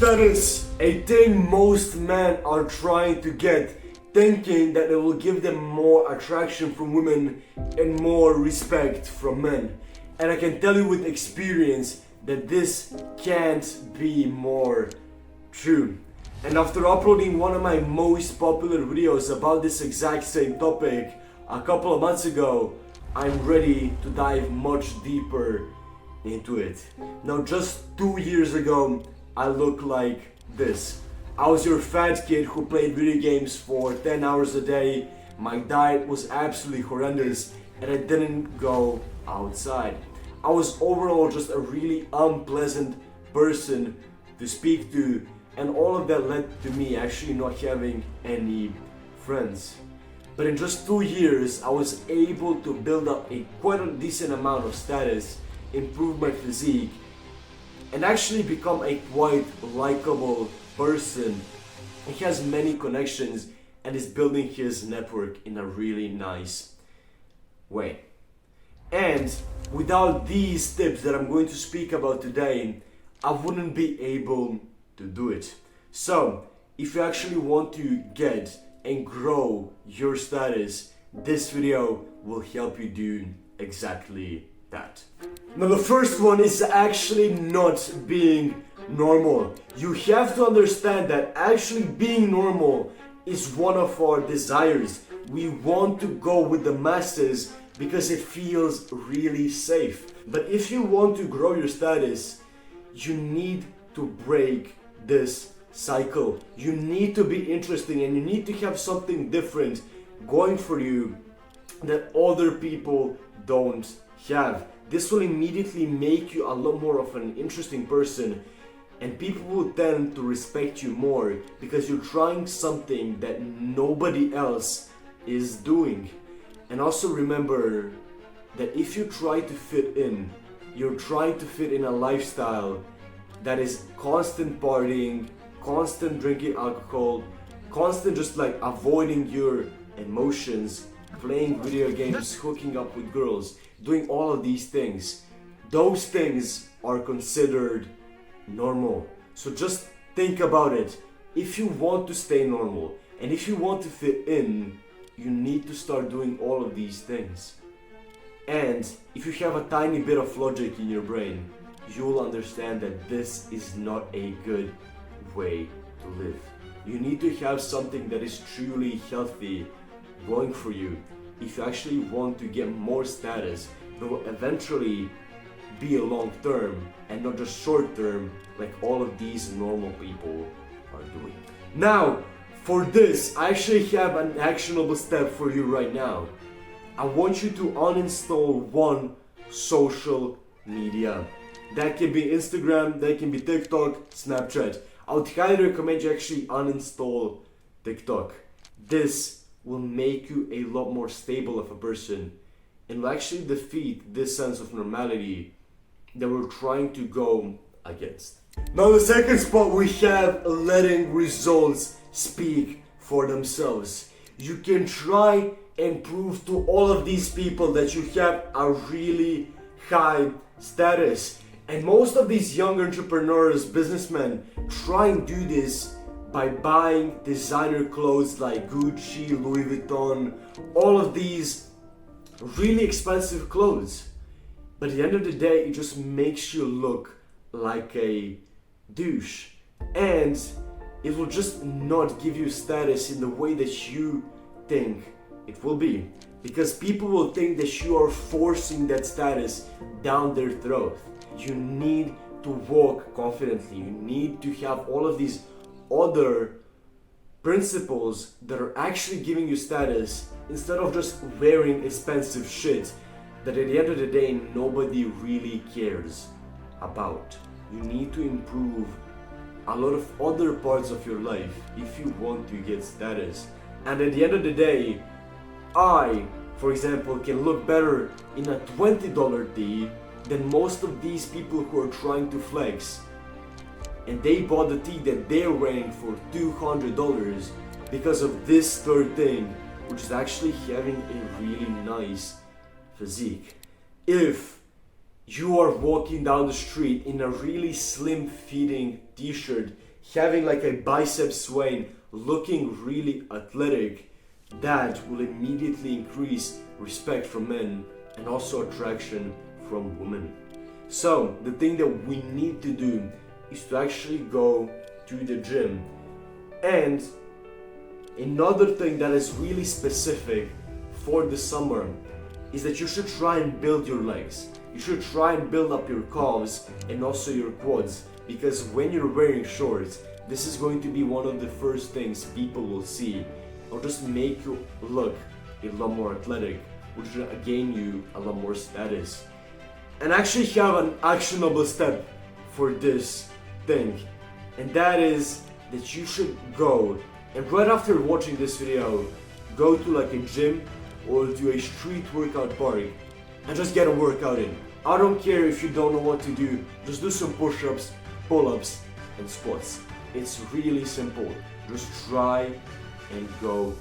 Status, a thing most men are trying to get, thinking that it will give them more attraction from women and more respect from men. And I can tell you with experience that this can't be more true. And after uploading one of my most popular videos about this exact same topic a couple of months ago, I'm ready to dive much deeper into it. Now, just 2 years ago, I looked like this. I was your fat kid who played video games for 10 hours a day. My diet was absolutely horrendous and I didn't go outside. I was overall just a really unpleasant person to speak to, and all of that led to me actually not having any friends. But in just 2 years, I was able to build up quite a decent amount of status, improve my physique, and actually become a quite likable person. He has many connections and is building his network in a really nice way. And without these tips that I'm going to speak about today, I wouldn't be able to do it. So, if you actually want to get and grow your status, this video will help you do exactly that. Now, the first one is actually not being normal. You have to understand that actually being normal is one of our desires. We want to go with the masses because it feels really safe. But if you want to grow your status, you need to break this cycle. You need to be interesting and you need to have something different going for you that other people don't have. This will immediately make you a lot more of an interesting person, and people will tend to respect you more because you're trying something that nobody else is doing. And also remember that if you try to fit in, you're trying to fit in a lifestyle that is constant partying, constant drinking alcohol, constant just like avoiding your emotions, playing video games, hooking up with girls, doing all of these things. Those things are considered normal. So just think about it. If you want to stay normal and if you want to fit in, you need to start doing all of these things. And if you have a tiny bit of logic in your brain, you'll understand that this is not a good way to live. You need to have something that is truly healthy going for you if you actually want to get more status that will eventually be a long term and not just short term like all of these normal people are doing. Now, for this, I actually have an actionable step for you right now. I want you to uninstall one social media. That can be Instagram, that can be TikTok, Snapchat. I would highly recommend you actually uninstall TikTok. This will make you a lot more stable of a person and will actually defeat this sense of normality that we're trying to go against. Now, the second spot, we have letting results speak for themselves. You can try and prove to all of these people that you have a really high status. And most of these young entrepreneurs, businessmen, try and do this by buying designer clothes like Gucci, Louis Vuitton, all of these really expensive clothes. But at the end of the day, it just makes you look like a douche. And it will just not give you status in the way that you think it will be. Because people will think that you are forcing that status down their throat. You need to walk confidently. You need to have all of these other principles that are actually giving you status instead of just wearing expensive shit that at the end of the day nobody really cares about. You need to improve a lot of other parts of your life if you want to get status. And at the end of the day, I, for example, can look better in a $20 tee than most of these people who are trying to flex. And they bought the tee that they're wearing for $200 because of this third thing, which is actually having a really nice physique. If you are walking down the street in a really slim fitting t-shirt having like a bicep swaying, looking really athletic, that will immediately increase respect from men and also attraction from women. So the thing that we need to do is to actually go to the gym. And another thing that is really specific for the summer is that you should try and build your legs. You should try and build up your calves and also your quads, because when you're wearing shorts, this is going to be one of the first things people will see. It'll just make you look a lot more athletic, which will gain you a lot more status. And I actually have an actionable step for this thing, and that is that you should go and right after watching this video, go to like a gym or to a street workout park and just get a workout in. I don't care if you don't know what to do, just do some push-ups, pull-ups and squats. It's really simple. Just try and go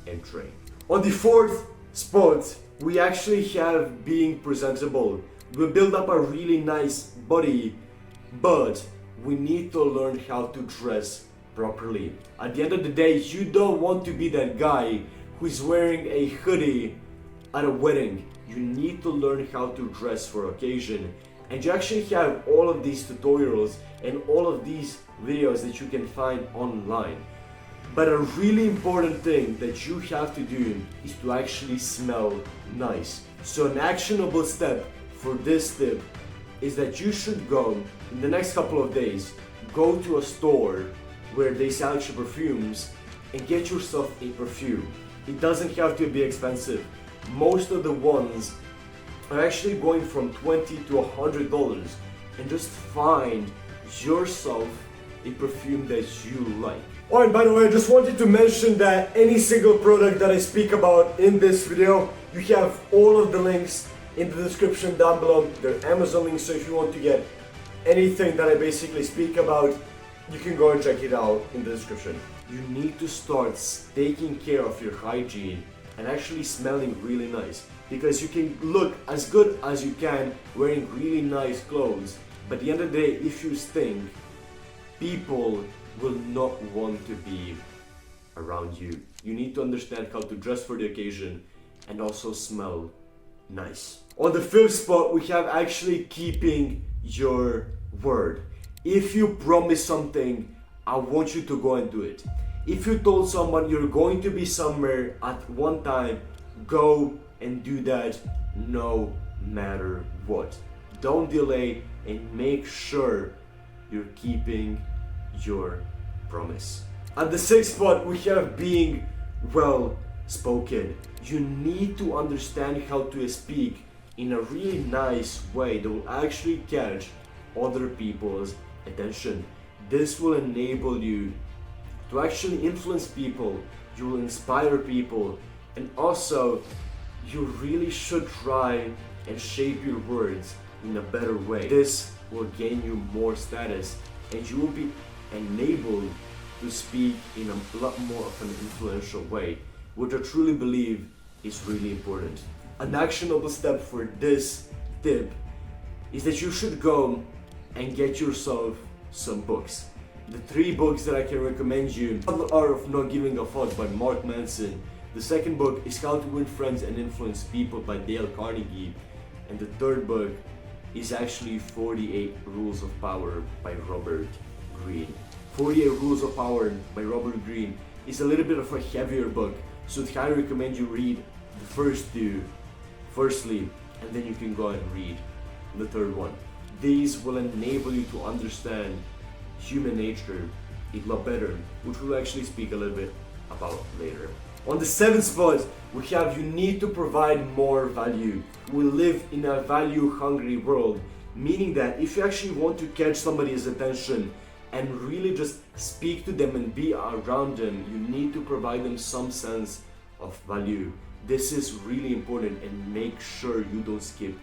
and train. On the fourth spot, we actually have being presentable. We build up a really nice body, but we need to learn how to dress properly. At the end of the day, you don't want to be that guy who's wearing a hoodie at a wedding. You need to learn how to dress for occasion. And you actually have all of these tutorials and all of these videos that you can find online. But a really important thing that you have to do is to actually smell nice. So an actionable step for this tip is that you should go, in the next couple of days, go to a store where they sell extra perfumes and get yourself a perfume. It doesn't have to be expensive. Most of the ones are actually going from $20 to $100, and just find yourself a perfume that you like. Oh, and by the way, I just wanted to mention that any single product that I speak about in this video, you have all of the links in the description down below. They're Amazon links, so if you want to get anything that I basically speak about, you can go and check it out in the description. You need to start taking care of your hygiene and actually smelling really nice, because you can look as good as you can wearing really nice clothes, but at the end of the day, if you stink, people will not want to be around you. You need to understand how to dress for the occasion and also smell nice. On the fifth spot, we have actually keeping your word. If you promise something, I want you to go and do it. If you told someone you're going to be somewhere at one time, go and do that no matter what. Don't delay and make sure you're keeping your promise. At the sixth spot, we have being well spoken. You need to understand how to speak in a really nice way that will actually catch other people's attention. This will enable you to actually influence people, you will inspire people, and also you really should try and shape your words in a better way. This will gain you more status and you will be enabled to speak in a lot more of an influential way, which I truly believe is really important. An actionable step for this tip is that you should go and get yourself some books. The 3 books that I can recommend you are The Art of Not Giving a Fuck by Mark Manson. The second book is How to Win Friends and Influence People by Dale Carnegie. And the third book is actually 48 Rules of Power by Robert Greene. 48 Rules of Power by Robert Greene is a little bit of a heavier book, so I'd highly recommend you read the first 2 firstly, and then you can go and read the third one. These will enable you to understand human nature a lot better, which we'll actually speak a little bit about later. On the 7th spot, we have you need to provide more value. We live in a value-hungry world, meaning that if you actually want to catch somebody's attention and really just speak to them and be around them, you need to provide them some sense of value. This is really important, and make sure you don't skip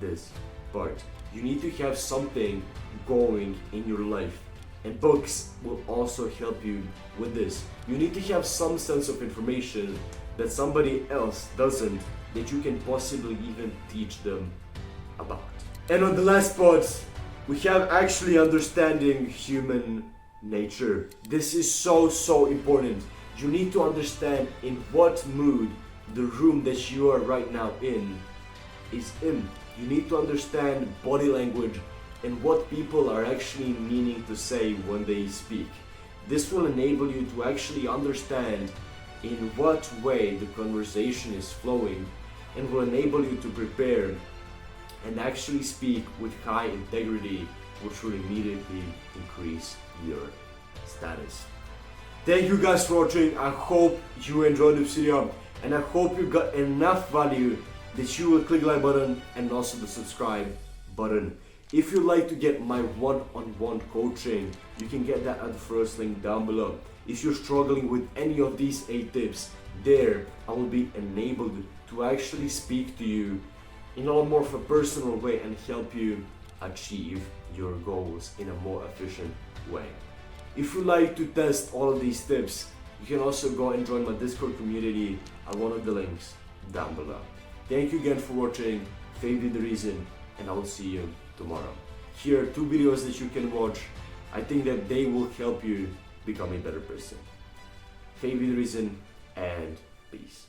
this part. You need to have something going in your life, and books will also help you with this. You need to have some sense of information that somebody else doesn't, that you can possibly even teach them about. And on the last spot, we have actually understanding human nature. This is so important. You need to understand in what mood the room that you are right now in is in. You need to understand body language and what people are actually meaning to say when they speak. This will enable you to actually understand in what way the conversation is flowing and will enable you to prepare and actually speak with high integrity, which will immediately increase your status. Thank you guys for watching. I hope you enjoyed this video and I hope you got enough value that you will click the like button and also the subscribe button. If you'd like to get my one-on-one coaching, you can get that at the first link down below. If you're struggling with any of these 8 tips, there I will be enabled to actually speak to you in a lot more of a personal way and help you achieve your goals in a more efficient way. If you'd like to test all of these tips, you can also go and join my Discord community at one of the links down below. Thank you again for watching. Faith be the reason, and I will see you tomorrow. Here are 2 videos that you can watch. I think that they will help you become a better person. Faith be the reason, and peace.